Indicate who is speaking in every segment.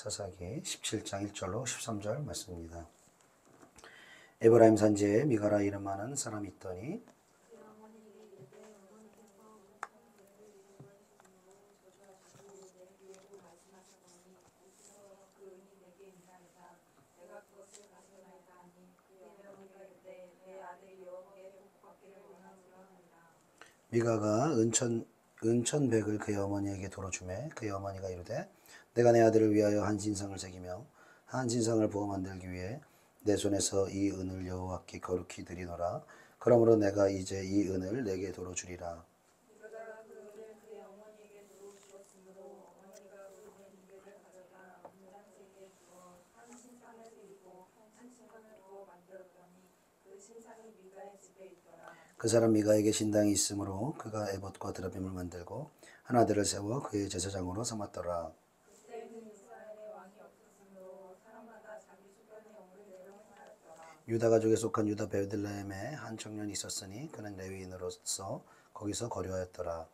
Speaker 1: 사사기 17장 1절로 13절 말씀입니다. 에브라임 산지에 미가라 이름하는 사람이 있더니 미가가 은천백을 그의 어머니에게 도로주매 그의 어머니가 이르되 내가 내 아들을 위하여 한 신상을 새기며 한 신상을 부어 만들기 위해 내 손에서 이 은을 여호와께 거룩히 드리노라. 그러므로 내가 이제 이 은을 내게 도로주리라. 그 사람 미가에게 신당이 있으므로 그가 에봇과 드라빔을 만들고 한 아들을 세워 그의 제사장으로 삼았더라. 유다 가족에 속한 유다 베들레헴에 한 청년이 있었으니 그는 레위인으로서 거기서 거류하였더라.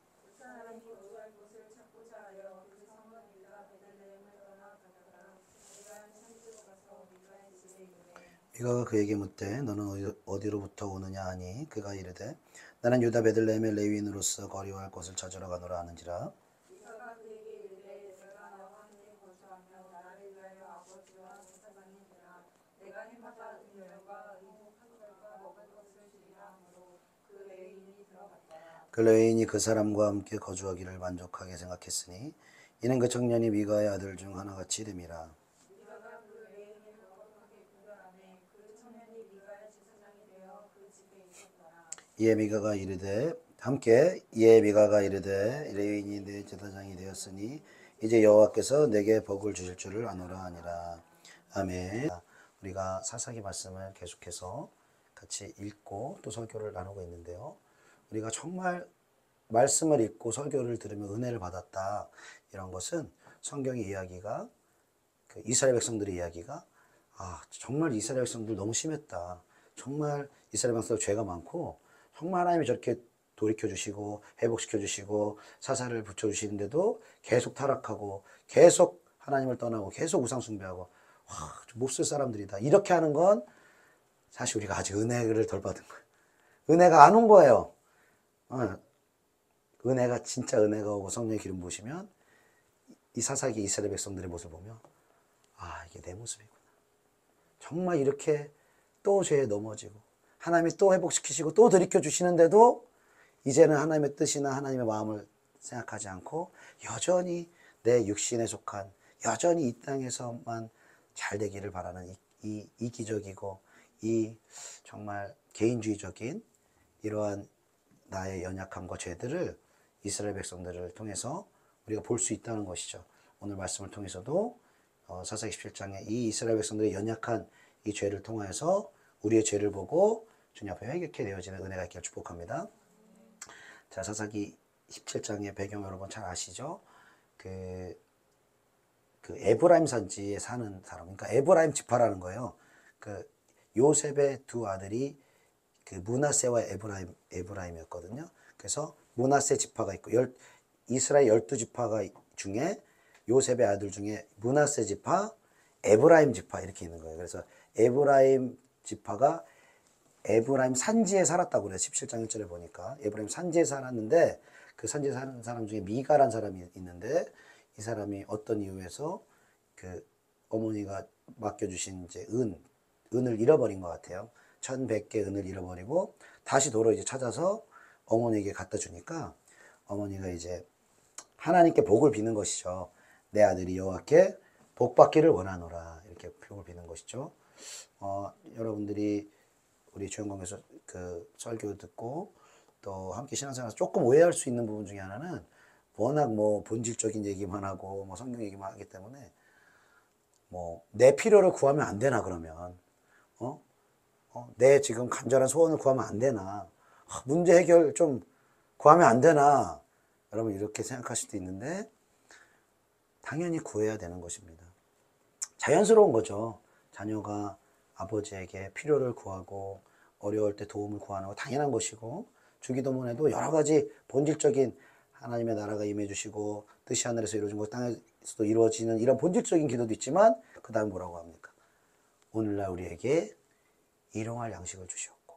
Speaker 1: 미가가 그에게 묻되 너는 어디로부터 오느냐 하니 그가 이르되 나는 유다 베들레헴의 레위인으로서 거류할 곳을 찾으러 가노라 하는지라. 그 레위인이 그 사람과 함께 거주하기를 만족하게 생각했으니 이는 그 청년이 미가의 아들 중 하나같이 됨이라. 이에 미가가 이르되 레위인이 내 제사장이 되었으니 이제 여호와께서 내게 복을 주실 줄을 아노라 하니라. 아멘. 우리가 사사기 말씀을 계속해서 같이 읽고 또 설교를 나누고 있는데요. 우리가 정말 말씀을 읽고 설교를 들으며 은혜를 받았다. 이런 것은 성경의 이야기가 이스라엘 백성들의 이야기가 정말 이스라엘 백성들 너무 심했다. 정말 이스라엘 백성들 죄가 많고 정말 하나님이 저렇게 돌이켜주시고 회복시켜주시고 사사를 붙여주시는데도 계속 타락하고 계속 하나님을 떠나고 계속 우상 숭배하고 몹쓸 사람들이다. 이렇게 하는 건 사실 우리가 아직 은혜를 덜 받은 거예요. 은혜가 안 온 거예요. 은혜가 진짜 은혜가 오고 성령의 기름 부으시면 이 사사기 이스라엘 백성들의 모습을 보면 이게 내 모습이구나. 정말 이렇게 또 죄에 넘어지고 하나님이 또 회복시키시고 또 들이켜 주시는데도 이제는 하나님의 뜻이나 하나님의 마음을 생각하지 않고 여전히 내 육신에 속한 여전히 이 땅에서만 잘 되기를 바라는 이 이기적이고 이 정말 개인주의적인 이러한 나의 연약함과 죄들을 이스라엘 백성들을 통해서 우리가 볼 수 있다는 것이죠. 오늘 말씀을 통해서도 사사기 17장에 이 이스라엘 백성들의 연약한 이 죄를 통하여서 우리의 죄를 보고 주님 앞에 회개케 되어지는 은혜가 있기를 축복합니다. 자, 사사기 17장의 배경 여러분 잘 아시죠? 그 에브라임 산지에 사는 사람, 그러니까 에브라임 지파라는 거예요. 그 요셉의 두 아들이 그 므낫세와 에브라임이었거든요. 그래서 므낫세 지파가 있고 이스라엘 12지파가 중에 요셉의 아들 중에 므낫세 지파, 에브라임 지파 이렇게 있는 거예요. 그래서 에브라임 지파가 에브라임 산지에 살았다고 그래요. 17장 1절에 보니까 에브라임 산지에 살았는데 그 산지에 사는 사람 중에 미가란 사람이 있는데 이 사람이 어떤 이유에서 그 어머니가 맡겨주신 이제 은을 잃어버린 것 같아요. 1100개 은을 잃어버리고 다시 도로 이제 찾아서 어머니에게 갖다 주니까 어머니가 이제 하나님께 복을 비는 것이죠. 내 아들이 여호와께 복 받기를 원하노라 이렇게 복을 비는 것이죠. 여러분들이 우리 주영광에서 그 설교 듣고 또 함께 신앙생활에서 조금 오해할 수 있는 부분 중에 하나는 워낙 본질적인 얘기만 하고 성경 얘기만 하기 때문에 내 필요를 구하면 안 되나 그러면 내 지금 간절한 소원을 구하면 안 되나 문제 해결 좀 구하면 안 되나 여러분 이렇게 생각할 수도 있는데 당연히 구해야 되는 것입니다. 자연스러운 거죠. 자녀가 아버지에게 필요를 구하고 어려울 때 도움을 구하는 거 당연한 것이고 주기도문에도 여러 가지 본질적인 하나님의 나라가 임해 주시고 뜻이 하늘에서 이루어진 것 땅에서도 이루어지는 이런 본질적인 기도도 있지만 그 다음 뭐라고 합니까? 오늘날 우리에게 일용할 양식을 주시옵고.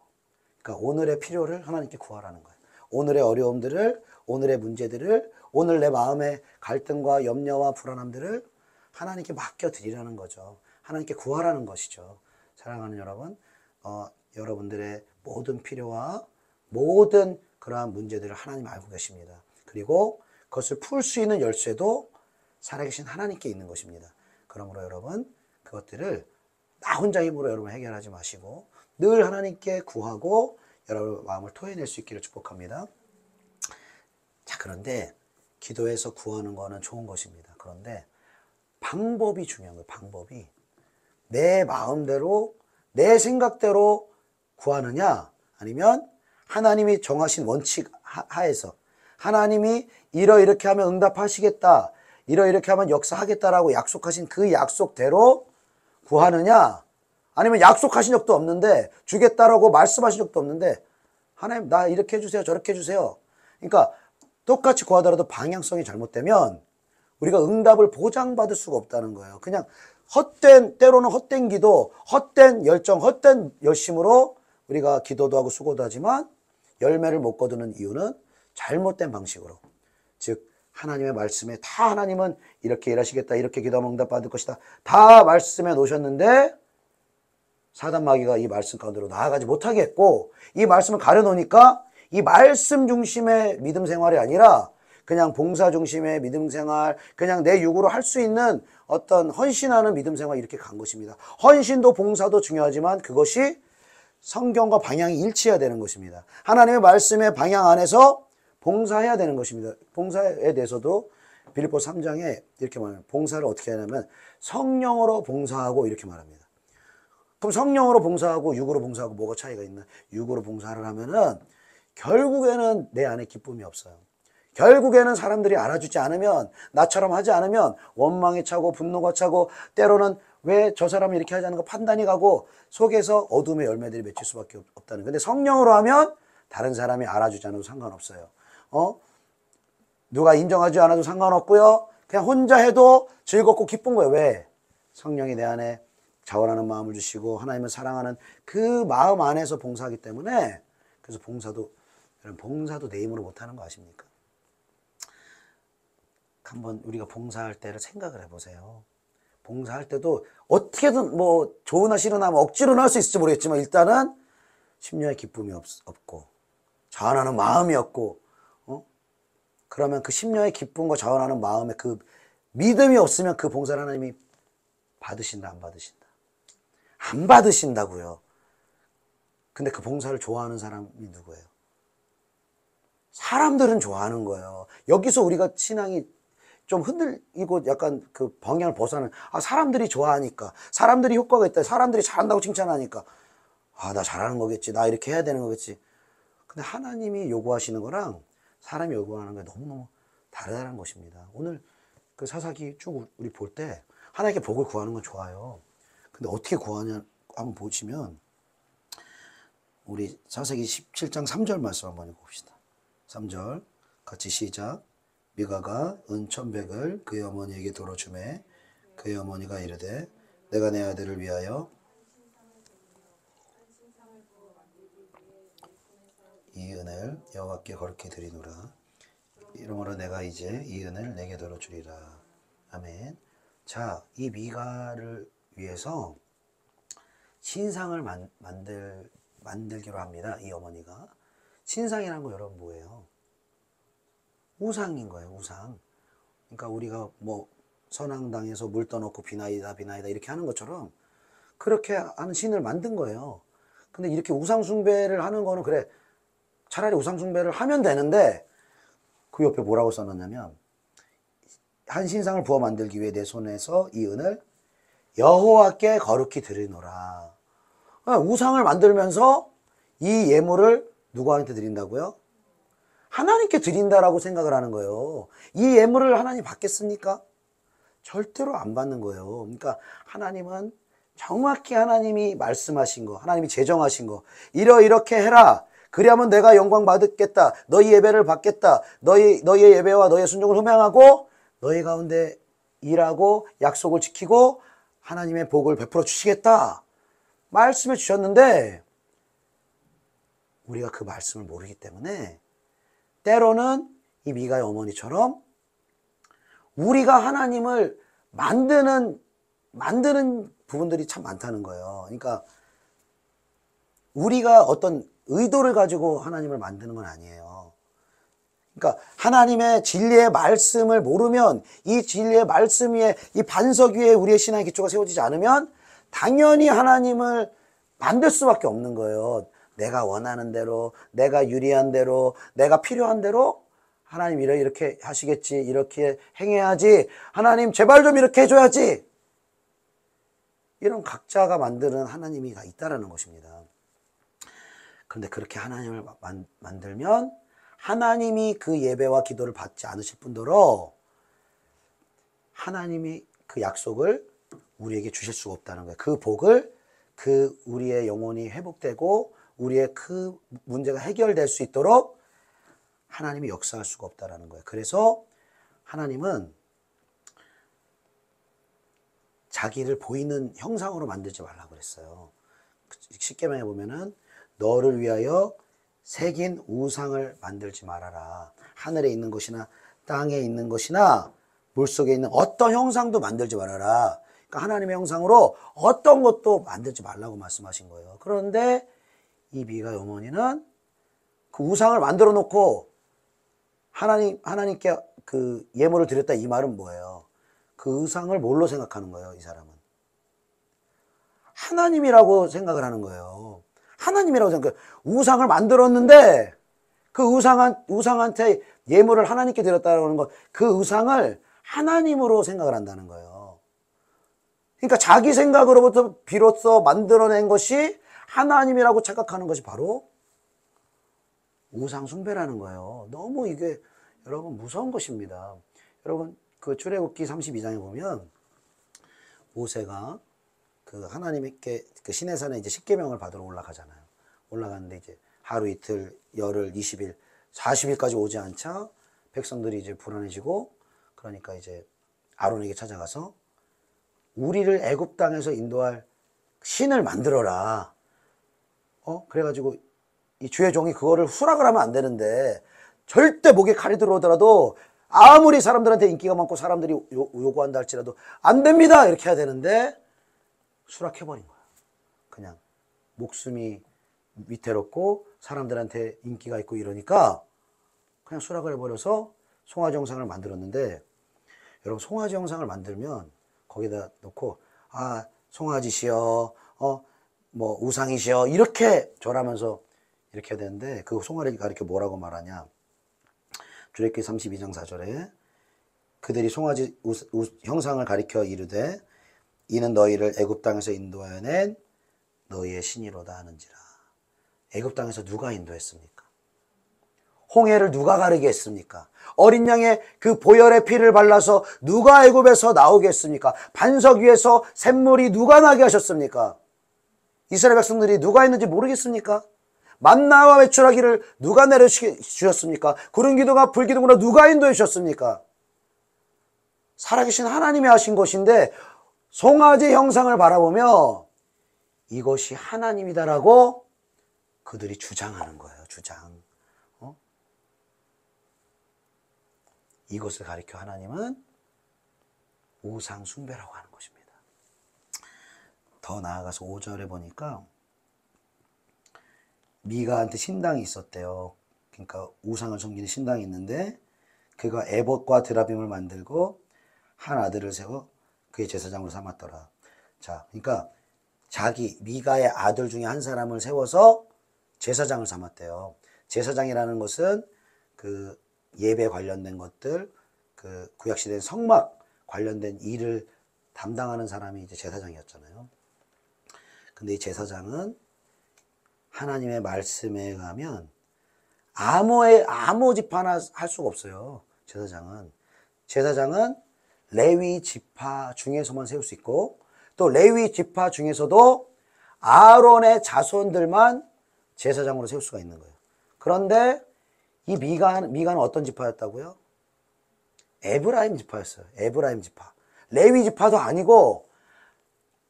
Speaker 1: 그러니까 오늘의 필요를 하나님께 구하라는 거예요. 오늘의 어려움들을, 오늘의 문제들을, 오늘 내 마음의 갈등과 염려와 불안함들을 하나님께 맡겨드리라는 거죠. 하나님께 구하라는 것이죠. 사랑하는 여러분, 여러분들의 모든 필요와 모든 그러한 문제들을 하나님 알고 계십니다. 그리고 그것을 풀 수 있는 열쇠도 살아계신 하나님께 있는 것입니다. 그러므로 여러분, 그것들을 나 혼자 힘으로 여러분 해결하지 마시고 늘 하나님께 구하고 여러분 마음을 토해낼 수 있기를 축복합니다. 자, 그런데 기도에서 구하는 거는 좋은 것입니다. 그런데 방법이 중요한 거예요. 방법이 내 마음대로 내 생각대로 구하느냐, 아니면 하나님이 정하신 원칙 하에서 하나님이 이렇게 하면 응답하시겠다, 이렇게 하면 역사하겠다라고 약속하신 그 약속대로 구하느냐, 아니면 약속하신 적도 없는데 주겠다라고 말씀하신 적도 없는데 하나님 나 이렇게 해주세요, 저렇게 해주세요. 그러니까 똑같이 구하더라도 방향성이 잘못되면 우리가 응답을 보장받을 수가 없다는 거예요. 그냥 때로는 헛된 기도, 헛된 열정, 헛된 열심으로 우리가 기도도 하고 수고도 하지만 열매를 못 거두는 이유는 잘못된 방식으로, 즉 하나님의 말씀에 다 하나님은 이렇게 일하시겠다, 이렇게 기도하면 응답받을 것이다, 다 말씀해 놓으셨는데 사단 마귀가 이 말씀 가운데로 나아가지 못하게 했고, 이 말씀을 가려놓으니까 이 말씀 중심의 믿음 생활이 아니라 그냥 봉사 중심의 믿음 생활, 그냥 내 육으로 할 수 있는 어떤 헌신하는 믿음 생활, 이렇게 간 것입니다. 헌신도 봉사도 중요하지만 그것이 성경과 방향이 일치해야 되는 것입니다. 하나님의 말씀의 방향 안에서 봉사해야 되는 것입니다. 봉사에 대해서도 빌립보 3장에 이렇게 말합니다. 봉사를 어떻게 하냐면 성령으로 봉사하고 이렇게 말합니다. 그럼 성령으로 봉사하고 육으로 봉사하고 뭐가 차이가 있나? 육으로 봉사를 하면은 결국에는 내 안에 기쁨이 없어요. 결국에는 사람들이 알아주지 않으면, 나처럼 하지 않으면 원망이 차고 분노가 차고, 때로는 왜 저 사람이 이렇게 하지 않은 거 판단이 가고 속에서 어둠의 열매들이 맺힐 수밖에 없다는. 근데 성령으로 하면 다른 사람이 알아주지 않아도 상관없어요. 누가 인정하지 않아도 상관없고요. 그냥 혼자 해도 즐겁고 기쁜 거예요. 왜? 성령이 내 안에 자원하는 마음을 주시고 하나님을 사랑하는 그 마음 안에서 봉사하기 때문에. 그래서 봉사도 내 힘으로 못하는 거 아십니까? 한번 우리가 봉사할 때를 생각을 해보세요. 봉사할 때도 어떻게든 뭐 좋으나 싫으나 뭐 억지로는 할 수 있을지 모르겠지만 일단은 심령에 기쁨이 없고 자원하는 마음이 없고, 그러면 그 심령의 기쁨과 자원하는 마음에 그 믿음이 없으면 그 봉사를 하나님이 받으신다, 안 받으신다? 안 받으신다고요. 근데 그 봉사를 좋아하는 사람이 누구예요? 사람들은 좋아하는 거예요. 여기서 우리가 신앙이 좀 흔들리고 약간 그 방향을 벗어나는, 사람들이 좋아하니까, 사람들이 효과가 있다, 사람들이 잘한다고 칭찬하니까, 나 잘하는 거겠지, 나 이렇게 해야 되는 거겠지. 근데 하나님이 요구하시는 거랑 사람이 요구하는 게 너무너무 다르다는 것입니다. 오늘 그 사사기 쭉 우리 볼 때 하나님께 복을 구하는 건 좋아요. 근데 어떻게 구하냐 한번 보시면, 우리 사사기 17장 3절 말씀 한번 봅시다. 3절 같이 시작. 미가가 은 1,100을 그의 어머니에게 돌어주매 그의 어머니가 이르되 내가 내 아들을 위하여 이 은을 여호와께 거룩히 드리노라. 이러므로 내가 이제 이 은을 내게 돌어주리라. 아멘. 자, 이 미가를 위해서 신상을 만들기로 합니다. 이 어머니가. 신상이라는 거 여러분 뭐예요? 우상인 거예요, 우상. 그러니까 우리가 뭐 선앙당에서 물 떠놓고 비나이다 이렇게 하는 것처럼 그렇게 하는 신을 만든 거예요. 근데 이렇게 우상 숭배를 하는 거는, 그래, 차라리 우상 숭배를 하면 되는데 그 옆에 뭐라고 써놨냐면, 한 신상을 부어 만들기 위해 내 손에서 이 은을 여호와께 거룩히 드리노라. 우상을 만들면서 이 예물을 누구한테 드린다고요? 하나님께 드린다라고 생각을 하는 거예요. 이 예물을 하나님 받겠습니까? 절대로 안 받는 거예요. 그러니까 하나님은 정확히 하나님이 말씀하신 거, 하나님이 제정하신 거, 이렇게 해라. 그리하면 내가 영광 받겠다. 너희 예배를 받겠다. 너희의 예배와 너희의 순종을 흠양하고 너희 가운데 일하고 약속을 지키고 하나님의 복을 베풀어 주시겠다. 말씀해 주셨는데 우리가 그 말씀을 모르기 때문에 때로는 이 미가의 어머니처럼 우리가 하나님을 만드는 부분들이 참 많다는 거예요. 그러니까 우리가 어떤 의도를 가지고 하나님을 만드는 건 아니에요. 그러니까 하나님의 진리의 말씀을 모르면 이 진리의 말씀 위에 이 반석 위에 우리의 신앙의 기초가 세워지지 않으면 당연히 하나님을 만들 수밖에 없는 거예요. 내가 원하는 대로, 내가 유리한 대로, 내가 필요한 대로 하나님 이렇게 하시겠지, 이렇게 행해야지, 하나님 제발 좀 이렇게 해줘야지. 이런 각자가 만드는 하나님이 있다라는 것입니다. 그런데 그렇게 하나님을 만들면 하나님이 그 예배와 기도를 받지 않으실 뿐더러 하나님이 그 약속을 우리에게 주실 수가 없다는 거예요. 그 복을 우리의 영혼이 회복되고 우리의 그 문제가 해결될 수 있도록 하나님이 역사할 수가 없다는 거예요. 그래서 하나님은 자기를 보이는 형상으로 만들지 말라고 그랬어요. 십계명에 보면은 너를 위하여 새긴 우상을 만들지 말아라. 하늘에 있는 것이나 땅에 있는 것이나 물속에 있는 어떤 형상도 만들지 말아라. 그러니까 하나님의 형상으로 어떤 것도 만들지 말라고 말씀하신 거예요. 그런데 이 미가의 어머니는 그 우상을 만들어 놓고 하나님께 그 예물을 드렸다 이 말은 뭐예요? 그 우상을 뭘로 생각하는 거예요, 이 사람은? 하나님이라고 생각을 하는 거예요. 하나님이라고 생각해요. 우상을 만들었는데 그 우상한테 예물을 하나님께 드렸다는 거, 그 우상을 하나님으로 생각을 한다는 거예요. 그러니까 자기 생각으로부터 비로소 만들어낸 것이 하나님이라고 착각하는 것이 바로 우상 숭배라는 거예요. 너무 이게 여러분 무서운 것입니다. 여러분 그 출애굽기 32장에 보면 모세가 그 하나님께 그 시내산에 이제 십계명을 받으러 올라가잖아요. 올라가는데 이제 하루 이틀 열흘 20일 40일까지 오지 않자 백성들이 이제 불안해지고 그러니까 이제 아론에게 찾아가서 우리를 애굽 땅에서 인도할 신을 만들어라. 그래가지고 이 주의 종이 그거를 수락을 하면 안 되는데 절대 목에 칼이 들어오더라도 아무리 사람들한테 인기가 많고 사람들이 요구한다 할지라도 안 됩니다 이렇게 해야 되는데 수락해버린 거야. 그냥 목숨이 위태롭고 사람들한테 인기가 있고 이러니까 그냥 수락을 해버려서 송아지 형상을 만들었는데 여러분 송아지 형상을 만들면 거기다 놓고 송아지시여 뭐 우상이시여 이렇게 절하면서 이렇게 해야 되는데 그 송아지를 가리켜 뭐라고 말하냐. 출애굽기 32장 4절에 그들이 송아지 형상을 가리켜 이르되 이는 너희를 애굽 땅에서 인도하여 낸 너희의 신이로다 하는지라. 애굽 땅에서 누가 인도했습니까? 홍해를 누가 가르게 했습니까? 어린 양의 그 보혈의 피를 발라서 누가 애굽에서 나오게 했습니까? 반석 위에서 샘물이 누가 나게 하셨습니까? 이스라엘 백성들이 누가 했는지 모르겠습니까? 만나와 외출하기를 누가 내려주셨습니까? 구름 기둥과 불 기둥으로 누가 인도해 주셨습니까? 살아계신 하나님이 하신 것인데 송아지 형상을 바라보며 이것이 하나님이다라고 그들이 주장하는 거예요. 주장. 이것을 가리켜 하나님은 우상 숭배라고 하는 것입니다. 더 나아가서 5절에 보니까 미가한테 신당이 있었대요. 그러니까 우상을 섬기는 신당이 있는데 그가 에봇과 드라빔을 만들고 한 아들을 세워 그의 제사장으로 삼았더라. 자, 그러니까 미가의 아들 중에 한 사람을 세워서 제사장을 삼았대요. 제사장이라는 것은 그 예배 관련된 것들, 그 구약시대의 성막 관련된 일을 담당하는 사람이 이제 제사장이었잖아요. 근데 이 제사장은 하나님의 말씀에 의하면 아무 집 하나 할 수가 없어요. 제사장은 레위 지파 중에서만 세울 수 있고 또 레위 지파 중에서도 아론의 자손들만 제사장으로 세울 수가 있는 거예요. 그런데 이 미가는 어떤 지파였다고요? 에브라임 지파였어요. 에브라임 지파. 레위 지파도 아니고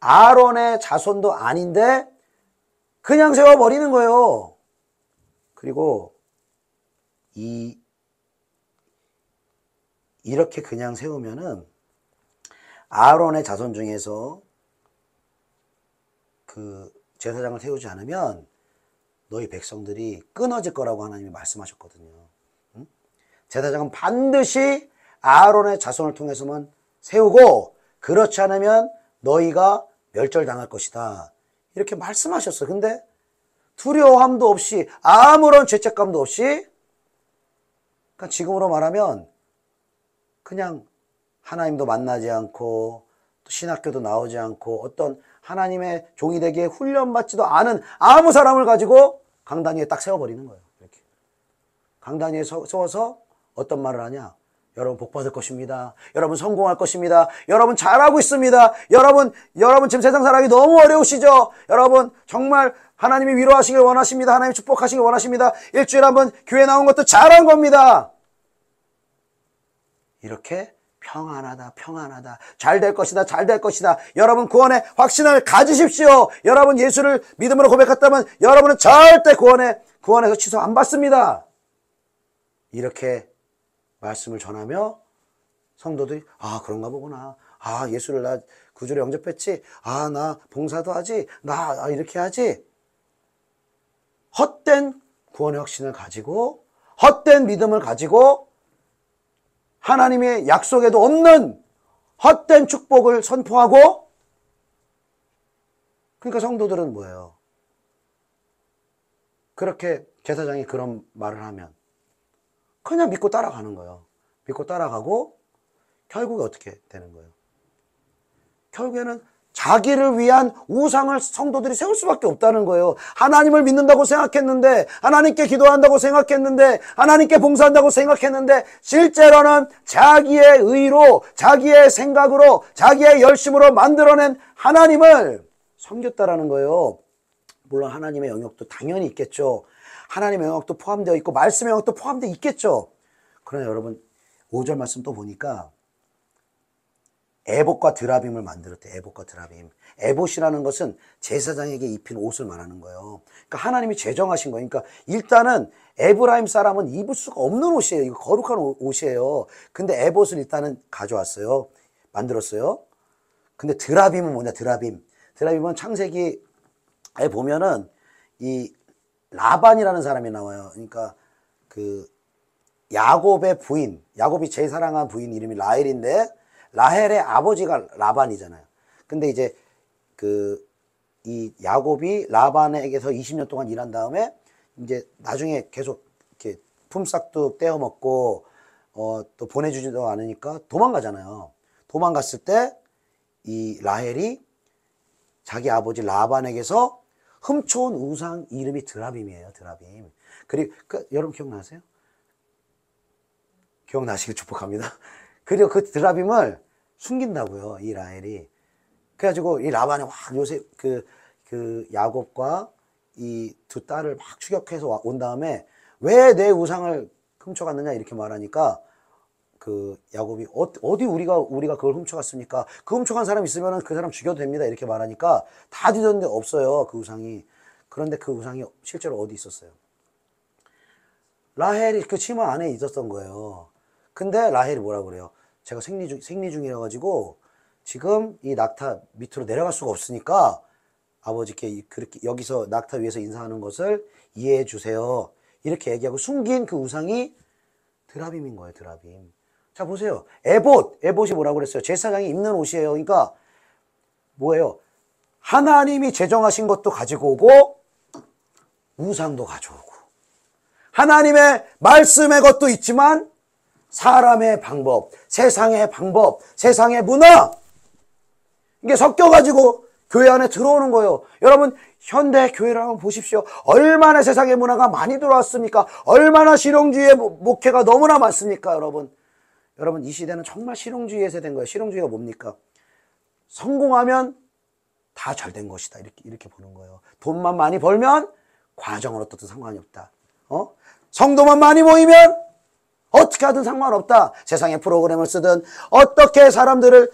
Speaker 1: 아론의 자손도 아닌데 그냥 세워버리는 거예요. 그리고 이렇게 그냥 세우면은 아론의 자손 중에서 그 제사장을 세우지 않으면 너희 백성들이 끊어질 거라고 하나님이 말씀하셨거든요. 응? 제사장은 반드시 아론의 자손을 통해서만 세우고 그렇지 않으면 너희가 멸절당할 것이다. 이렇게 말씀하셨어요. 근데 두려움도 없이 아무런 죄책감도 없이 그러니까 지금으로 말하면 그냥 하나님도 만나지 않고 또 신학교도 나오지 않고 어떤 하나님의 종이 되기에 훈련받지도 않은 아무 사람을 가지고 강단 위에 딱 세워버리는 거예요. 이렇게 강단 위에 세워서 어떤 말을 하냐? 여러분 복 받을 것입니다. 여러분 성공할 것입니다. 여러분 잘하고 있습니다. 여러분 지금 세상 살아가기 너무 어려우시죠? 여러분 정말 하나님이 위로하시길 원하십니다. 하나님 축복하시길 원하십니다. 일주일에 한번 교회 나온 것도 잘한 겁니다. 이렇게 평안하다, 평안하다, 잘 될 것이다, 잘 될 것이다. 여러분 구원의 확신을 가지십시오. 여러분 예수를 믿음으로 고백했다면 여러분은 절대 구원에서 취소 안 받습니다. 이렇게 말씀을 전하며 성도들이 그런가 보구나. 예수를 나 구주로 영접했지. 나 봉사도 하지. 나 이렇게 하지. 헛된 구원의 확신을 가지고 헛된 믿음을 가지고 하나님의 약속에도 없는 헛된 축복을 선포하고 그러니까 성도들은 뭐예요? 그렇게 제사장이 그런 말을 하면 그냥 믿고 따라가는 거예요. 믿고 따라가고 결국에 어떻게 되는 거예요? 결국에는 자기를 위한 우상을 성도들이 세울 수밖에 없다는 거예요. 하나님을 믿는다고 생각했는데, 하나님께 기도한다고 생각했는데, 하나님께 봉사한다고 생각했는데 실제로는 자기의 의로, 자기의 생각으로, 자기의 열심으로 만들어낸 하나님을 섬겼다라는 거예요. 물론 하나님의 영역도 당연히 있겠죠. 하나님의 영역도 포함되어 있고 말씀의 영역도 포함되어 있겠죠. 그러나 여러분 5절 말씀 또 보니까 에봇과 드라빔을 만들었대요. 에봇과 드라빔. 에봇이라는 것은 제사장에게 입힌 옷을 말하는 거예요. 그러니까 하나님이 제정하신 거예요. 그러니까 일단은 에브라임 사람은 입을 수가 없는 옷이에요. 이거 거룩한 옷이에요. 근데 에봇을 일단은 가져왔어요. 만들었어요. 근데 드라빔은 뭐냐? 드라빔은 창세기에 보면은 이 라반이라는 사람이 나와요. 그러니까 그 야곱의 부인, 야곱이 제일 사랑한 부인 이름이 라헬인데 라헬의 아버지가 라반이잖아요. 근데 이제 이 야곱이 라반에게서 20년 동안 일한 다음에 이제 나중에 계속 이렇게 품삯도 떼어 먹고 또 보내주지도 않으니까 도망가잖아요. 도망갔을 때 이 라헬이 자기 아버지 라반에게서 훔쳐온 우상 이름이 드라빔이에요. 드라빔. 그리고 여러분 기억나세요? 기억나시길 축복합니다. 그리고 그 드라빔을 숨긴다고요. 이 라헬이. 그래가지고 이 라반이 확 요새 그 야곱과 이 두 딸을 막 추격해서 온 다음에 왜 내 우상을 훔쳐갔느냐 이렇게 말하니까 그 야곱이 어디 우리가 그걸 훔쳐갔습니까? 그 훔쳐간 사람 있으면 그 사람 죽여도 됩니다. 이렇게 말하니까 다 뒤졌는데 없어요. 그 우상이. 그런데 그 우상이 실제로 어디 있었어요? 라헬이 그 치마 안에 있었던 거예요. 근데 라헬이 뭐라 그래요? 제가 생리 중이라 가지고 지금 이 낙타 밑으로 내려갈 수가 없으니까 아버지께 그렇게 여기서 낙타 위에서 인사하는 것을 이해해 주세요. 이렇게 얘기하고 숨긴 그 우상이 드라빔인 거예요. 드라빔. 자 보세요. 에봇이 뭐라고 그랬어요? 제사장이 입는 옷이에요. 그러니까 뭐예요? 하나님이 제정하신 것도 가지고 오고 우상도 가져오고 하나님의 말씀의 것도 있지만 사람의 방법, 세상의 방법, 세상의 문화 이게 섞여가지고 교회 안에 들어오는 거예요. 여러분 현대 교회를 한번 보십시오. 얼마나 세상의 문화가 많이 들어왔습니까? 얼마나 실용주의의 목회가 너무나 많습니까? 여러분 이 시대는 정말 실용주의의 세대인 거예요. 실용주의가 뭡니까? 성공하면 다 잘 된 것이다. 이렇게 보는 거예요. 돈만 많이 벌면 과정은 어떻든 상관이 없다. 성도만 많이 모이면 어떻게 하든 상관없다. 세상의 프로그램을 쓰든 어떻게 사람들을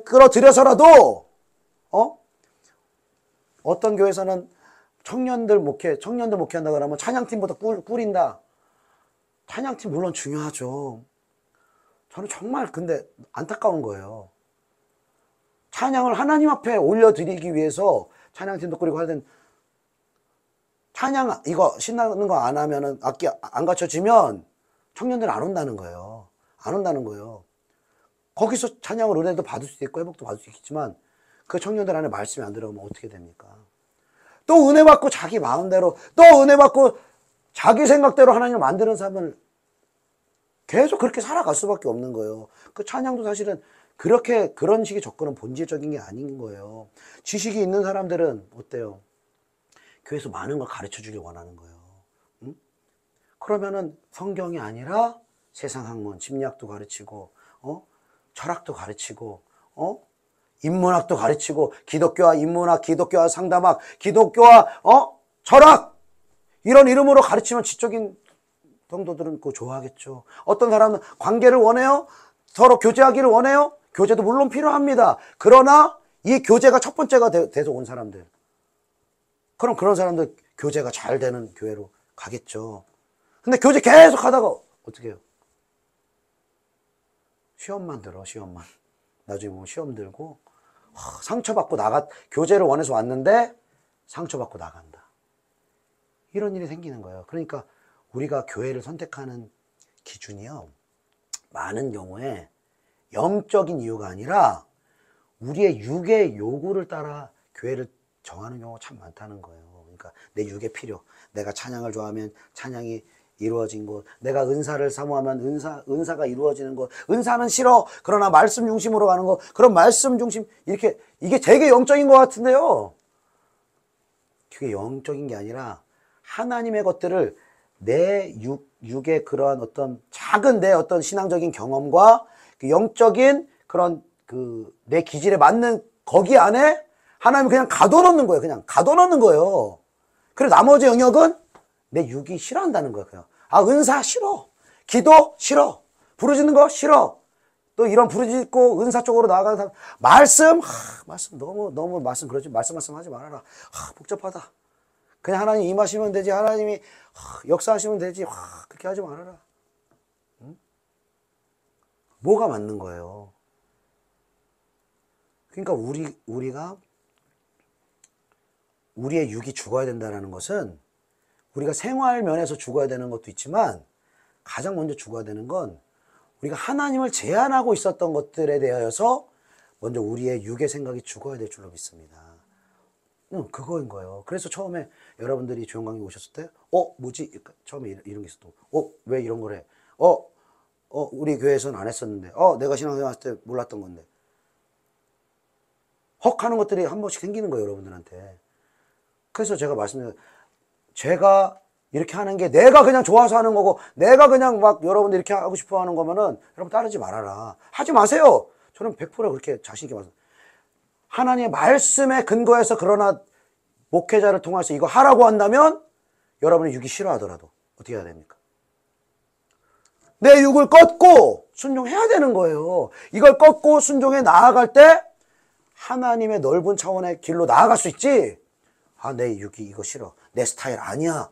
Speaker 1: 끌어들여서라도 어떤 교회에서는 청년들 목회한다 그러면 찬양팀부터 꾸린다. 찬양팀 물론 중요하죠. 저는 정말 근데 안타까운 거예요. 찬양을 하나님 앞에 올려드리기 위해서 찬양팀도 꾸리고 하든 찬양 이거 신나는 거 안 하면은 악기 안 갖춰지면 청년들 안 온다는 거예요. 안 온다는 거예요. 거기서 찬양을 은혜도 받을 수도 있고 회복도 받을 수 있겠지만 그 청년들 안에 말씀이 안 들어오면 어떻게 됩니까? 또 은혜 받고 자기 마음대로 또 은혜 받고 자기 생각대로 하나님을 만드는 삶을 계속 그렇게 살아갈 수밖에 없는 거예요. 그 찬양도 사실은 그런 식의 접근은 본질적인 게 아닌 거예요. 지식이 있는 사람들은 어때요? 교회에서 많은 걸 가르쳐 주길 원하는 거예요. 응? 그러면은 성경이 아니라 세상 학문, 심리학도 가르치고, 철학도 가르치고, 인문학도 가르치고, 기독교와 인문학, 기독교와 상담학, 기독교와, 철학! 이런 이름으로 가르치면 지적인 성도들은 그거 좋아하겠죠. 어떤 사람은 관계를 원해요? 서로 교제하기를 원해요? 교제도 물론 필요합니다. 그러나 이 교제가 첫 번째가 돼서 온 사람들. 그럼 그런 사람들 교제가 잘 되는 교회로 가겠죠. 근데 교제 계속 하다가 어떻게 해요? 시험만 들어, 시험만. 나중에 보면 시험 들고 상처받고 교제를 원해서 왔는데 상처받고 나간다. 이런 일이 생기는 거예요. 그러니까 우리가 교회를 선택하는 기준이요. 많은 경우에 영적인 이유가 아니라 우리의 육의 요구를 따라 교회를 정하는 경우가 참 많다는 거예요. 그러니까 내 육의 필요, 내가 찬양을 좋아하면 찬양이 이루어진 곳, 내가 은사를 사모하면 은사가 이루어지는 곳, 은사는 싫어. 그러나 말씀 중심으로 가는 것, 그런 말씀 중심, 이게 되게 영적인 것 같은데요. 그게 영적인 게 아니라 하나님의 것들을 내 육의 그러한 작은 내 신앙적인 경험과 그 영적인 그런 내 기질에 맞는 거기 안에 하나님이 그냥 가둬놓는 거예요. 그냥 가둬놓는 거예요. 그리고 나머지 영역은 내 육이 싫어한다는 거예요. 그냥. 은사 싫어. 기도 싫어. 부르짖는 거 싫어. 또 이런 부르짖고 은사 쪽으로 나아가는 사람. 말씀 너무 말씀 그러지. 말씀 하지 말아라. 복잡하다. 그냥 하나님 임하시면 되지. 하나님이 역사하시면 되지. 그렇게 하지 말아라. 응? 뭐가 맞는 거예요? 그러니까 우리가 우리의 육이 죽어야 된다는 것은 우리가 생활 면에서 죽어야 되는 것도 있지만 가장 먼저 죽어야 되는 건 우리가 하나님을 제한하고 있었던 것들에 대하여서 먼저 우리의 육의 생각이 죽어야 될 줄로 믿습니다. 그거인 거예요. 그래서 처음에 여러분들이 조용강의 오셨을 때 뭐지? 처음에 이런 게 있었던 왜 이런 걸 해? 우리 교회에서는 안 했었는데 내가 신앙생활 했을 때 몰랐던 건데 헉 하는 것들이 한 번씩 생기는 거예요. 여러분들한테. 그래서 제가 제가 이렇게 하는 게 내가 그냥 좋아서 하는 거고 내가 그냥 막 여러분들 이렇게 하고 싶어 하는 거면은 여러분 따르지 말아라. 하지 마세요. 저는 100% 그렇게 자신 있게 말씀. 하나님의 말씀에 근거해서 그러나 목회자를 통해서 이거 하라고 한다면 여러분의 육이 싫어하더라도 어떻게 해야 됩니까? 내 육을 꺾고 순종해야 되는 거예요. 이걸 꺾고 순종해 나아갈 때 하나님의 넓은 차원의 길로 나아갈 수 있지. 내 육이 이거 싫어. 내 스타일 아니야.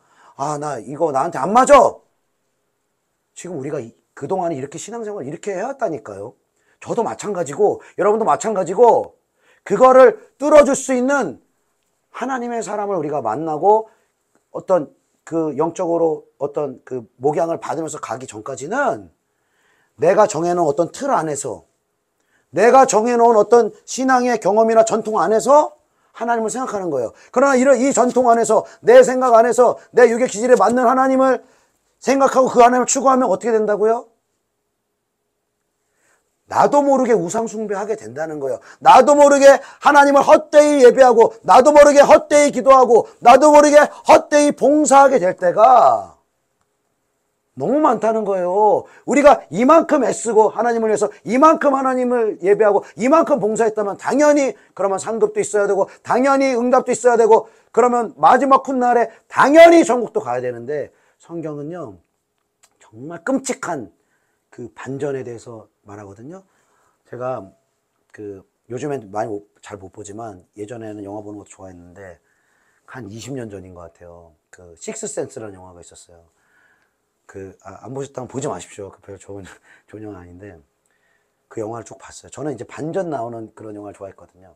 Speaker 1: 나 이거 나한테 안 맞아. 지금 우리가 그동안에 이렇게 신앙생활 이렇게 해왔다니까요. 저도 마찬가지고 여러분도 마찬가지고 그거를 뚫어줄 수 있는 하나님의 사람을 우리가 만나고 어떤 그 영적으로 어떤 그 목양을 받으면서 가기 전까지는 내가 정해놓은 어떤 틀 안에서 내가 정해놓은 어떤 신앙의 경험이나 전통 안에서 하나님을 생각하는 거예요. 그러나 이 전통 안에서 내 생각 안에서 내 육의 기질에 맞는 하나님을 생각하고 그 하나님을 추구하면 어떻게 된다고요? 나도 모르게 우상 숭배하게 된다는 거예요. 나도 모르게 하나님을 헛되이 예배하고 나도 모르게 헛되이 기도하고 나도 모르게 헛되이 봉사하게 될 때가 너무 많다는 거예요. 우리가 이만큼 애쓰고 하나님을 위해서 이만큼 하나님을 예배하고 이만큼 봉사했다면 당연히 그러면 상급도 있어야 되고 당연히 응답도 있어야 되고 그러면 마지막 훗날에 당연히 전국도 가야 되는데 성경은요 정말 끔찍한 그 반전에 대해서 말하거든요. 제가 요즘엔 많이 잘 못 보지만 예전에는 영화 보는 것도 좋아했는데 한 20년 전인 것 같아요. 식스센스라는 영화가 있었어요. 안 보셨다면 보지 마십시오. 별로 좋은 영화 아닌데 그 영화를 쭉 봤어요. 저는 이제 반전 나오는 그런 영화를 좋아했거든요.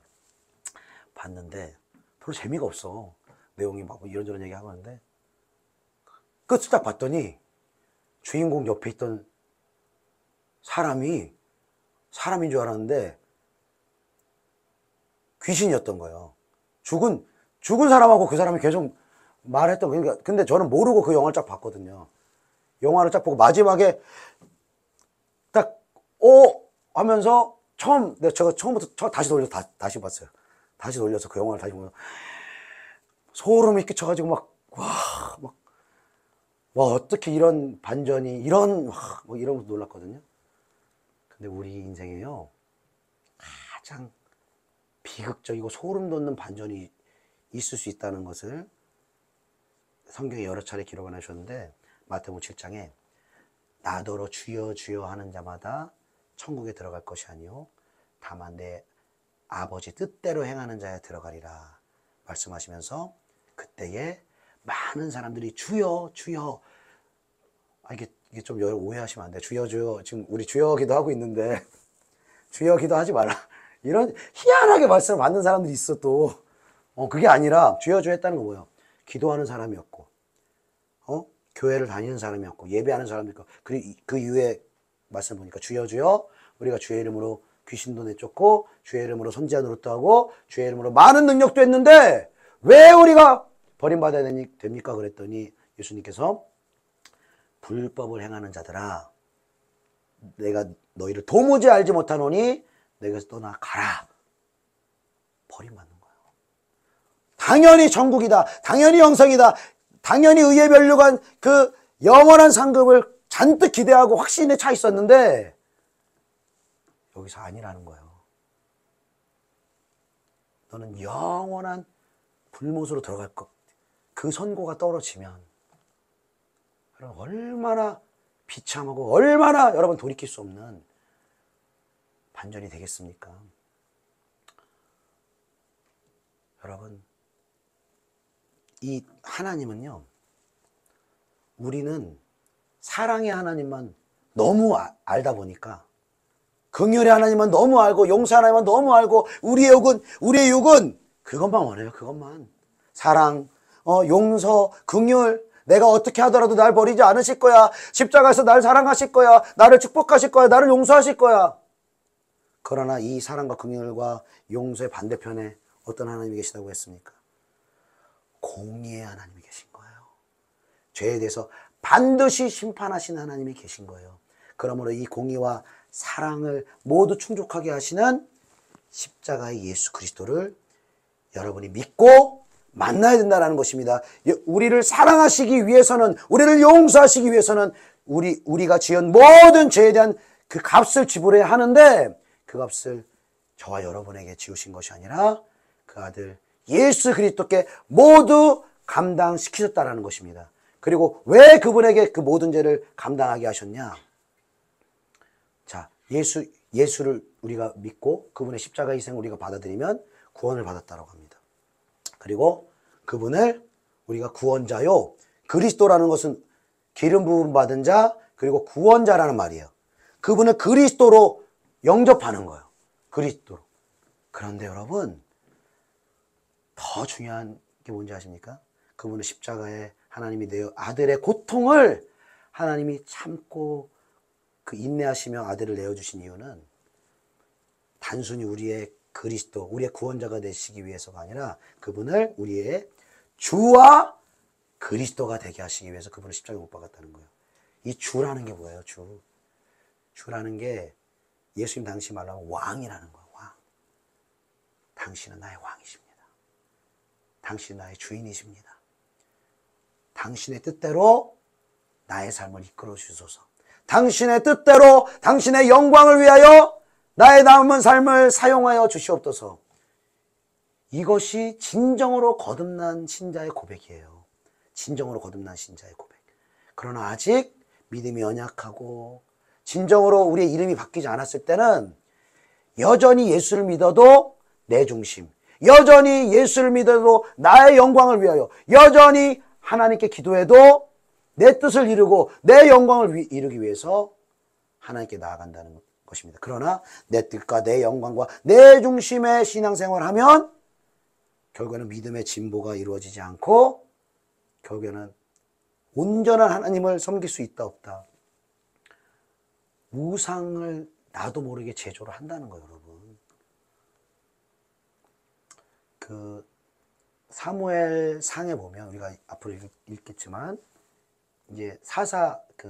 Speaker 1: 봤는데 별로 재미가 없어. 내용이 막 이런저런 얘기하고 하는데 끝을 딱 봤더니 주인공 옆에 있던 사람인 줄 알았는데 귀신이었던 거예요. 죽은 사람하고 그 사람이 계속 말했던 거예요. 그러니까 근데 저는 모르고 그 영화를 쫙 봤거든요. 영화를 쫙 보고 마지막에 딱 하면서 제가 처음부터 다시 돌려서 다시 봤어요. 다시 돌려서 그 영화를 다시 보면 소름이 끼쳐가지고 막 어떻게 이런 반전이 이러면서 놀랐거든요. 근데 우리 인생에요 가장 비극적이고 소름 돋는 반전이 있을 수 있다는 것을 성경에 여러 차례 기록을 하셨는데 마태복음 7장에 나더러 주여 주여 하는 자마다 천국에 들어갈 것이 아니요 다만 내 아버지 뜻대로 행하는 자에 들어가리라 말씀하시면서 그때에 많은 사람들이 주여 주여 이게 좀 오해하시면 안 돼요. 주여 주여 지금 우리 주여 기도하고 있는데 주여 기도하지 말라 이런 희한하게 말씀을 받는 사람들이 있어 또 그게 아니라 주여 주여 했다는 거 뭐예요? 기도하는 사람이었고 교회를 다니는 사람이었고 예배하는 사람이었고 그 이후에 말씀 보니까 주여 주여 우리가 주의 이름으로 귀신도 내쫓고 주의 이름으로 선지자 노릇도 하고 주의 이름으로 많은 능력도 했는데 왜 우리가 버림받아야 됩니까? 그랬더니 예수님께서 불법을 행하는 자들아 내가 너희를 도무지 알지 못하노니 너희에게서 떠나 가라. 버림받는 거예요. 당연히 천국이다. 당연히 영생이다. 당연히 의에 면류관 그 영원한 상급을 잔뜩 기대하고 확신에 차 있었는데 여기서 아니라는 거예요. 너는 영원한 불못으로 들어갈 것. 그 선고가 떨어지면 여러분 얼마나 비참하고 얼마나 여러분 돌이킬 수 없는 반전이 되겠습니까? 여러분 이 하나님은요 우리는 사랑의 하나님만 너무 알다 보니까 긍휼의 하나님만 너무 알고 용서 하나님만 너무 알고 우리의 육은 그것만 원해요. 그것만 사랑, 용서, 긍휼 내가 어떻게 하더라도 날 버리지 않으실 거야. 십자가에서 날 사랑하실 거야. 나를 축복하실 거야. 나를 용서하실 거야. 그러나 이 사랑과 긍휼과 용서의 반대편에 어떤 하나님이 계시다고 했습니까? 공의의 하나님이 계신 거예요. 죄에 대해서 반드시 심판하시는 하나님이 계신 거예요. 그러므로 이 공의와 사랑을 모두 충족하게 하시는 십자가의 예수 그리스도를 여러분이 믿고 만나야 된다는 것입니다. 우리를 사랑하시기 위해서는 우리를 용서하시기 위해서는 우리가 지은 모든 죄에 대한 그 값을 지불해야 하는데 그 값을 저와 여러분에게 지으신 것이 아니라 그 아들 예수 그리스도께 모두 감당시키셨다는 것입니다. 그리고 왜 그분에게 그 모든 죄를 감당하게 하셨냐? 자, 예수를 우리가 믿고 그분의 십자가 희생을 우리가 받아들이면 구원을 받았다고 합니다. 그리고 그분을 우리가 구원자요. 그리스도라는 것은 기름 부음 받은 자 그리고 구원자라는 말이에요. 그분을 그리스도로 영접하는 거예요. 그리스도로. 그런데 여러분 더 중요한 게 뭔지 아십니까? 그분의 십자가에 하나님이 내 아들의 고통을 하나님이 참고 그 인내하시며 아들을 내어주신 이유는 단순히 우리의 그리스도, 우리의 구원자가 되시기 위해서가 아니라 그분을 우리의 주와 그리스도가 되게 하시기 위해서 그분을 십자가에 못 박았다는 거예요. 이 주라는 게 뭐예요? 주라는 게 예수님 당시 말로 하면 왕이라는 거예요. 왕. 당신은 나의 왕이십니다. 당신은 나의 주인이십니다. 당신의 뜻대로 나의 삶을 이끌어 주소서. 당신의 뜻대로 당신의 영광을 위하여 나의 남은 삶을 사용하여 주시옵소서. 이것이 진정으로 거듭난 신자의 고백이에요. 진정으로 거듭난 신자의 고백. 그러나 아직 믿음이 연약하고 진정으로 우리의 이름이 바뀌지 않았을 때는 여전히 예수를 믿어도 내 중심, 여전히 예수를 믿어도 나의 영광을 위하여, 여전히 하나님께 기도해도 내 뜻을 이루고 내 영광을 이루기 위해서 하나님께 나아간다는 것입니다. 그러나 내 뜻과 내 영광과 내 중심의 신앙생활을 하면 결국에는 믿음의 진보가 이루어지지 않고 결국에는 온전한 하나님을 섬길 수 있다 없다. 우상을 나도 모르게 제조를 한다는 거예요, 여러분. 그 사무엘 상에 보면 우리가 앞으로 읽겠지만 이제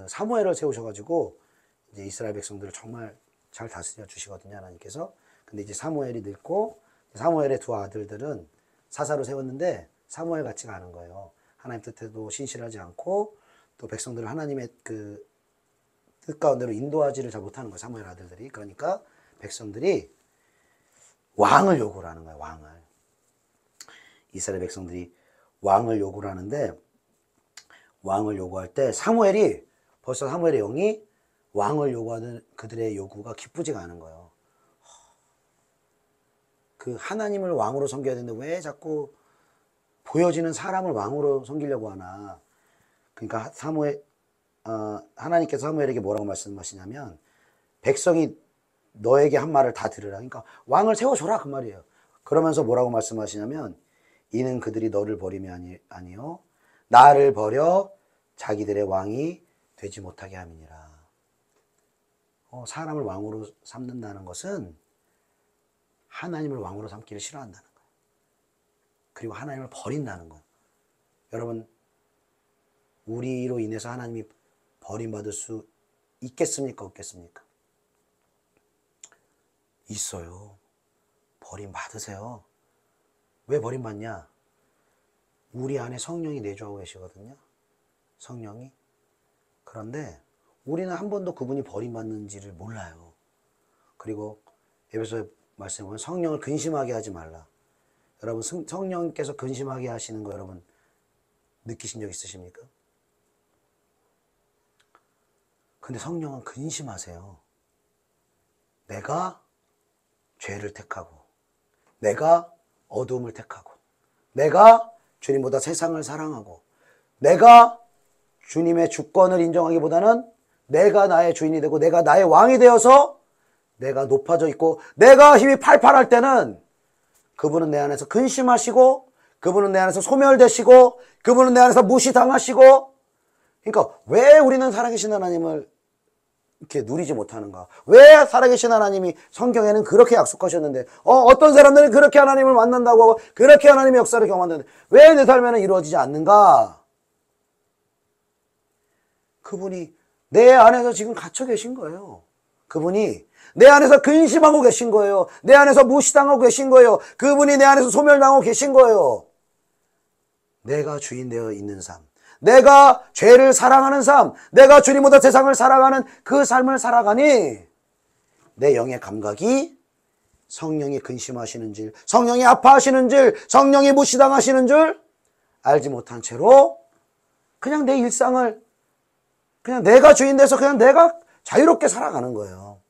Speaker 1: 사무엘을 세우셔가지고 이제 이스라엘 백성들을 정말 잘 다스려 주시거든요, 하나님께서. 근데 이제 사무엘이 늙고 사무엘의 두 아들들은 사사로 세웠는데 사무엘 같지가 않은 거예요. 하나님 뜻에도 신실하지 않고 또 백성들을 하나님의 그 뜻 가운데로 인도하지를 잘 못하는 거예요, 사무엘 아들들이. 그러니까 백성들이 왕을 요구를 하는 거예요, 왕을. 이스라엘 백성들이 왕을 요구를 하는데 왕을 요구할 때 벌써 사무엘의 영이 왕을 요구하는 그들의 요구가 기쁘지가 않은 거예요. 그 하나님을 왕으로 섬겨야 되는데 왜 자꾸 보여지는 사람을 왕으로 섬기려고 하나. 그러니까 하나님께서 사무엘에게 뭐라고 말씀하시냐면 백성이 너에게 한 말을 다 들으라. 그러니까 왕을 세워줘라 그 말이에요. 그러면서 뭐라고 말씀하시냐면 이는 그들이 너를 버림이 아니요 나를 버려 자기들의 왕이 되지 못하게 함이니라. 사람을 왕으로 삼는다는 것은 하나님을 왕으로 삼기를 싫어한다는 거예요. 그리고 하나님을 버린다는 거예요. 여러분, 우리로 인해서 하나님이 버림받을 수 있겠습니까? 없겠습니까? 있어요. 버림받으세요. 왜 버림받냐? 우리 안에 성령이 내주하고 계시거든요. 성령이. 그런데 우리는 한 번도 그분이 버림받는지를 몰라요. 그리고 에베소 말씀에 보면 성령을 근심하게 하지 말라. 여러분, 성령께서 근심하게 하시는 거 여러분 느끼신 적 있으십니까? 근데 성령은 근심하세요. 내가 죄를 택하고 내가 어두움을 택하고 내가 주님보다 세상을 사랑하고 내가 주님의 주권을 인정하기보다는 내가 나의 주인이 되고 내가 나의 왕이 되어서 내가 높아져 있고 내가 힘이 팔팔할 때는 그분은 내 안에서 근심하시고 그분은 내 안에서 소멸되시고 그분은 내 안에서 무시당하시고. 그러니까 왜 우리는 살아계신 하나님을 이렇게 누리지 못하는가? 왜 살아계신 하나님이 성경에는 그렇게 약속하셨는데 어떤 사람들은 그렇게 하나님을 만난다고 하고 그렇게 하나님의 역사를 경험하는데 왜 내 삶에는 이루어지지 않는가? 그분이 내 안에서 지금 갇혀 계신 거예요. 그분이 내 안에서 근심하고 계신 거예요. 내 안에서 무시당하고 계신 거예요. 그분이 내 안에서 소멸당하고 계신 거예요. 내가 주인 되어 있는 삶, 내가 죄를 사랑하는 삶, 내가 주님보다 세상을 사랑하는 그 삶을 살아가니 내 영의 감각이 성령이 근심하시는 줄, 성령이 아파하시는 줄, 성령이 무시당하시는 줄 알지 못한 채로 그냥 내 일상을 그냥 내가 주인 돼서 그냥 내가 자유롭게 살아가는 거예요.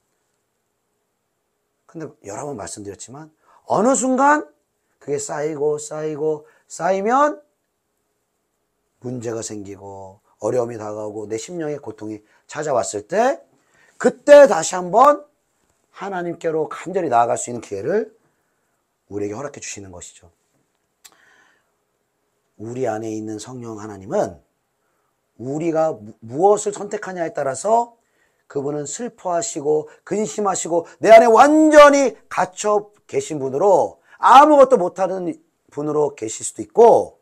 Speaker 1: 근데 여러 번 말씀드렸지만 어느 순간 그게 쌓이면 문제가 생기고 어려움이 다가오고 내 심령의 고통이 찾아왔을 때 그때 다시 한번 하나님께로 간절히 나아갈 수 있는 기회를 우리에게 허락해 주시는 것이죠. 우리 안에 있는 성령 하나님은 우리가 무엇을 선택하냐에 따라서 그분은 슬퍼하시고 근심하시고 내 안에 완전히 갇혀 계신 분으로 아무것도 못하는 분으로 계실 수도 있고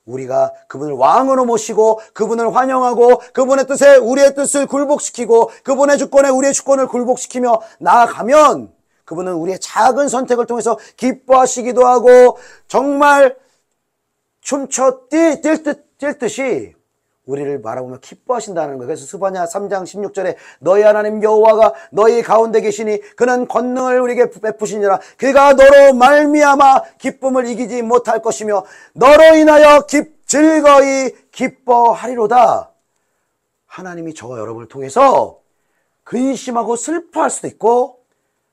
Speaker 1: 우리가 그분을 왕으로 모시고 그분을 환영하고 그분의 뜻에 우리의 뜻을 굴복시키고 그분의 주권에 우리의 주권을 굴복시키며 나아가면 그분은 우리의 작은 선택을 통해서 기뻐하시기도 하고 정말 춤춰 뛸 듯이 우리를 바라보며 기뻐하신다는 거예요. 그래서 스바냐 3장 16절에 너희 하나님 여호와가 너희 가운데 계시니 그는 권능을 우리에게 베푸시니라. 그가 너로 말미암아 기쁨을 이기지 못할 것이며 너로 인하여 즐거이 기뻐하리로다. 하나님이 저와 여러분을 통해서 근심하고 슬퍼할 수도 있고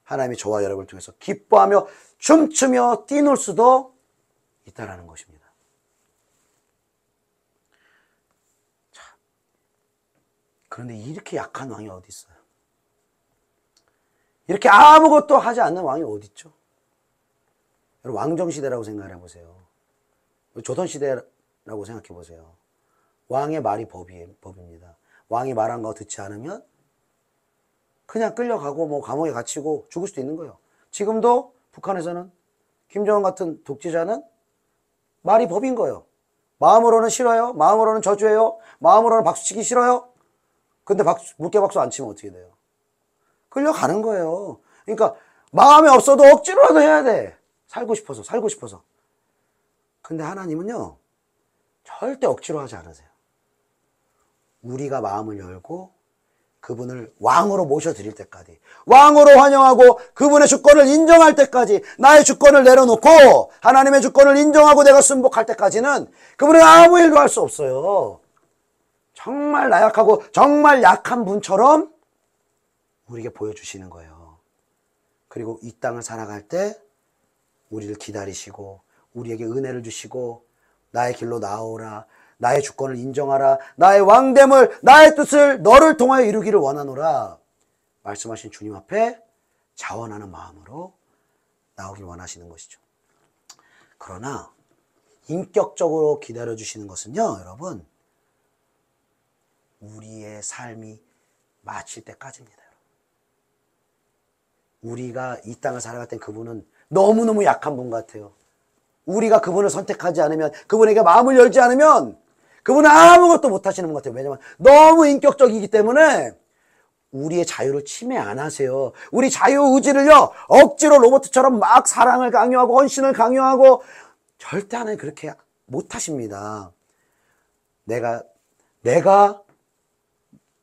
Speaker 1: 하나님이 저와 여러분을 통해서 기뻐하며 춤추며 뛰놀 수도 있다라는 것입니다. 자, 그런데 이렇게 약한 왕이 어디 있어요? 이렇게 아무것도 하지 않는 왕이 어디 있죠? 여러분 왕정시대라고 생각해 보세요. 조선시대라고 생각해 보세요. 왕의 말이 법입니다. 왕이 말한 거 듣지 않으면 그냥 끌려가고 뭐 감옥에 갇히고 죽을 수도 있는 거예요. 지금도 북한에서는 김정은 같은 독재자는 말이 법인 거예요. 마음으로는 싫어요. 마음으로는 저주해요. 마음으로는 박수치기 싫어요. 근데 물개박수 안 치면 어떻게 돼요? 끌려가는 거예요. 그러니까 마음에 없어도 억지로라도 해야 돼. 살고 싶어서. 근데 하나님은요, 절대 억지로 하지 않으세요. 우리가 마음을 열고 그분을 왕으로 모셔드릴 때까지, 왕으로 환영하고 그분의 주권을 인정할 때까지, 나의 주권을 내려놓고 하나님의 주권을 인정하고 내가 순복할 때까지는 그분은 아무 일도 할 수 없어요. 정말 나약하고 정말 약한 분처럼 우리에게 보여주시는 거예요. 그리고 이 땅을 살아갈 때 우리를 기다리시고 우리에게 은혜를 주시고 나의 길로 나오라, 나의 주권을 인정하라, 나의 왕됨을, 나의 뜻을 너를 통하여 이루기를 원하노라 말씀하신 주님 앞에 자원하는 마음으로 나오길 원하시는 것이죠. 그러나 인격적으로 기다려주시는 것은요, 여러분, 우리의 삶이 마칠 때까지입니다. 우리가 이 땅을 살아갈 땐 그분은 너무너무 약한 분 같아요. 우리가 그분을 선택하지 않으면, 그분에게 마음을 열지 않으면 그분은 아무것도 못하시는 것 같아요. 왜냐하면 너무 인격적이기 때문에 우리의 자유를 침해 안 하세요. 우리 자유의지를요, 억지로 로봇처럼 막 사랑을 강요하고 헌신을 강요하고 절대 하나님 그렇게 못하십니다. 내가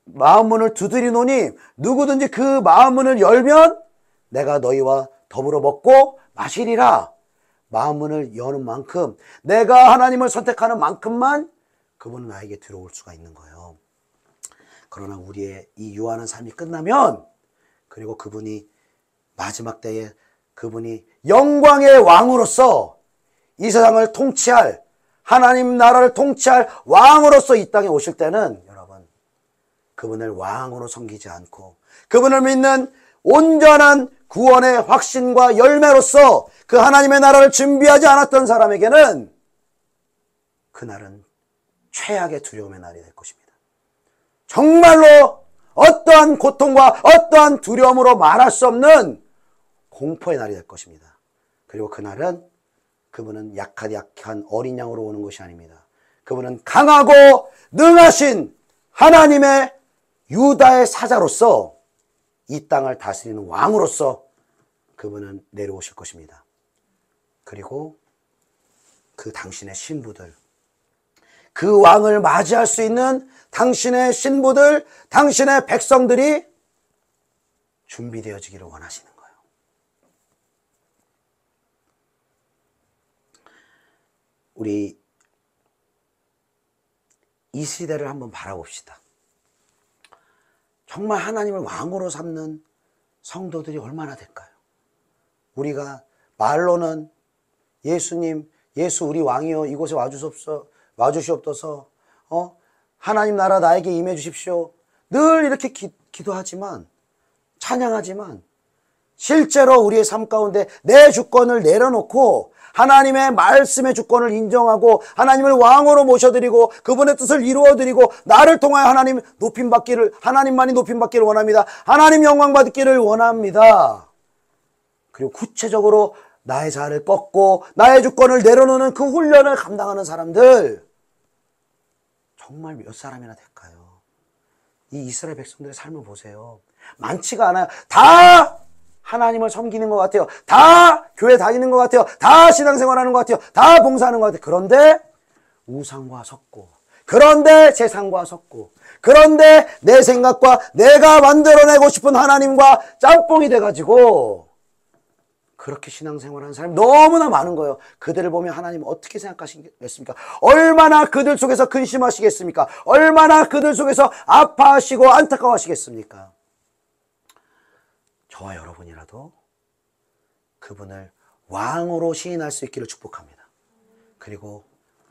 Speaker 1: 마음문을 두드리노니 누구든지 그 마음문을 열면 내가 너희와 더불어 먹고 마시리라. 마음문을 여는 만큼, 내가 하나님을 선택하는 만큼만 그분은 나에게 들어올 수가 있는 거예요. 그러나 우리의 이 유한한 삶이 끝나면, 그리고 그분이 마지막 때에 그분이 영광의 왕으로서 이 세상을 통치할, 하나님 나라를 통치할 왕으로서 이 땅에 오실 때는, 여러분, 그분을 왕으로 섬기지 않고 그분을 믿는 온전한 구원의 확신과 열매로서 그 하나님의 나라를 준비하지 않았던 사람에게는 그날은 최악의 두려움의 날이 될 것입니다. 정말로 어떠한 고통과 어떠한 두려움으로 말할 수 없는 공포의 날이 될 것입니다. 그리고 그날은 그분은 약한 어린 양으로 오는 것이 아닙니다. 그분은 강하고 능하신 하나님의 유다의 사자로서 이 땅을 다스리는 왕으로서 그분은 내려오실 것입니다. 그리고 그 당신의 신부들, 그 왕을 맞이할 수 있는 당신의 신부들, 당신의 백성들이 준비되어지기를 원하시는 거예요. 우리 이 시대를 한번 바라봅시다. 정말 하나님을 왕으로 삼는 성도들이 얼마나 될까요? 우리가 말로는 예수님, 예수 우리 왕이요, 이곳에 와주시옵소서, 하나님 나라 나에게 임해 주십시오. 늘 이렇게 기도하지만, 찬양하지만, 실제로 우리의 삶 가운데 내 주권을 내려놓고 하나님의 말씀의 주권을 인정하고 하나님을 왕으로 모셔드리고 그분의 뜻을 이루어드리고 나를 통하여 하나님만이 높임받기를 원합니다. 하나님 영광받기를 원합니다. 그리고 구체적으로 나의 자아를 꺾고 나의 주권을 내려놓는 그 훈련을 감당하는 사람들, 정말 몇 사람이나 될까요? 이 이스라엘 백성들의 삶을 보세요. 많지가 않아요. 다 하나님을 섬기는 것 같아요. 다 교회 다니는 것 같아요. 다 신앙생활하는 것 같아요. 다 봉사하는 것 같아요. 그런데 우상과 섞고 그런데 세상과 섰고, 그런데 내 생각과 내가 만들어내고 싶은 하나님과 짬뽕이 돼가지고 그렇게 신앙생활하는 사람이 너무나 많은 거예요. 그들을 보면 하나님 어떻게 생각하시겠습니까? 얼마나 그들 속에서 근심하시겠습니까? 얼마나 그들 속에서 아파하시고 안타까워하시겠습니까? 저와 여러분이라도 그분을 왕으로 시인할 수 있기를 축복합니다. 그리고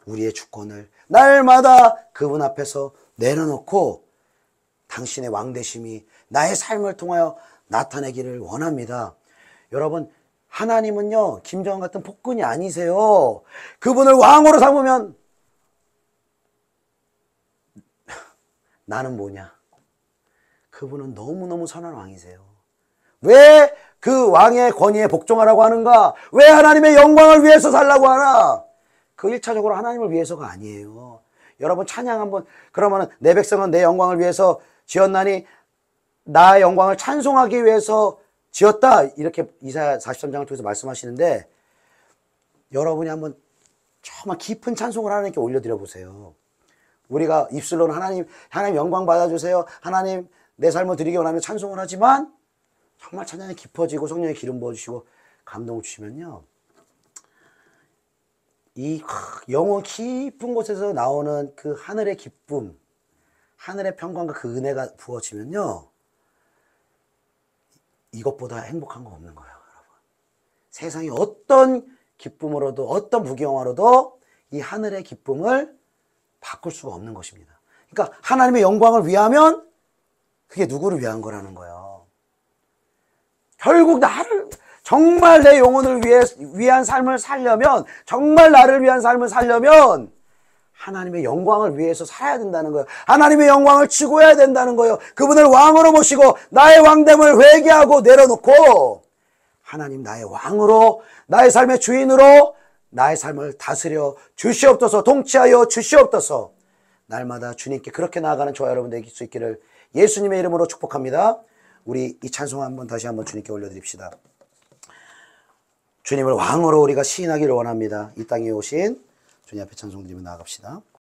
Speaker 1: 우리의 주권을 날마다 그분 앞에서 내려놓고 당신의 왕되심이 나의 삶을 통하여 나타내기를 원합니다. 여러분, 하나님은요, 김정은 같은 폭군이 아니세요. 그분을 왕으로 삼으면 나는 뭐냐? 그분은 너무너무 선한 왕이세요. 왜 그 왕의 권위에 복종하라고 하는가? 왜 하나님의 영광을 위해서 살라고 하나? 그 1차적으로 하나님을 위해서가 아니에요. 여러분 찬양 한번, 그러면은 내 백성은 내 영광을 위해서 지었나니 나의 영광을 찬송하기 위해서 지었다. 이렇게 이사야 43장을 통해서 말씀하시는데, 여러분이 한번 정말 깊은 찬송을 하나님께 올려드려 보세요. 우리가 입술로는 하나님 영광 받아주세요, 하나님 내 삶을 드리기 원하며 찬송을 하지만 정말 찬양이 깊어지고 성령의 기름 부어주시고 감동을 주시면요, 이 영혼 깊은 곳에서 나오는 그 하늘의 기쁨, 하늘의 평강과 그 은혜가 부어지면요, 이것보다 행복한 거 없는 거예요, 여러분. 세상의 어떤 기쁨으로도, 어떤 무기영화로도 이 하늘의 기쁨을 바꿀 수가 없는 것입니다. 그러니까 하나님의 영광을 위하면 그게 누구를 위한 거라는 거예요. 결국 나를, 정말 내 영혼을 위한 삶을 살려면, 정말 나를 위한 삶을 살려면 하나님의 영광을 위해서 살아야 된다는 거예요. 하나님의 영광을 추구해야 된다는 거예요. 그분을 왕으로 모시고 나의 왕됨을 회개하고 내려놓고 하나님 나의 왕으로, 나의 삶의 주인으로 나의 삶을 다스려 주시옵소서, 통치하여 주시옵소서. 날마다 주님께 그렇게 나아가는 저와 여러분 되실 수 있기를 예수님의 이름으로 축복합니다. 우리 이 찬송 한번 다시 한번 주님께 올려드립시다. 주님을 왕으로 우리가 시인하기를 원합니다. 이 땅에 오신 주님 앞에 찬송 드리며 나아갑시다.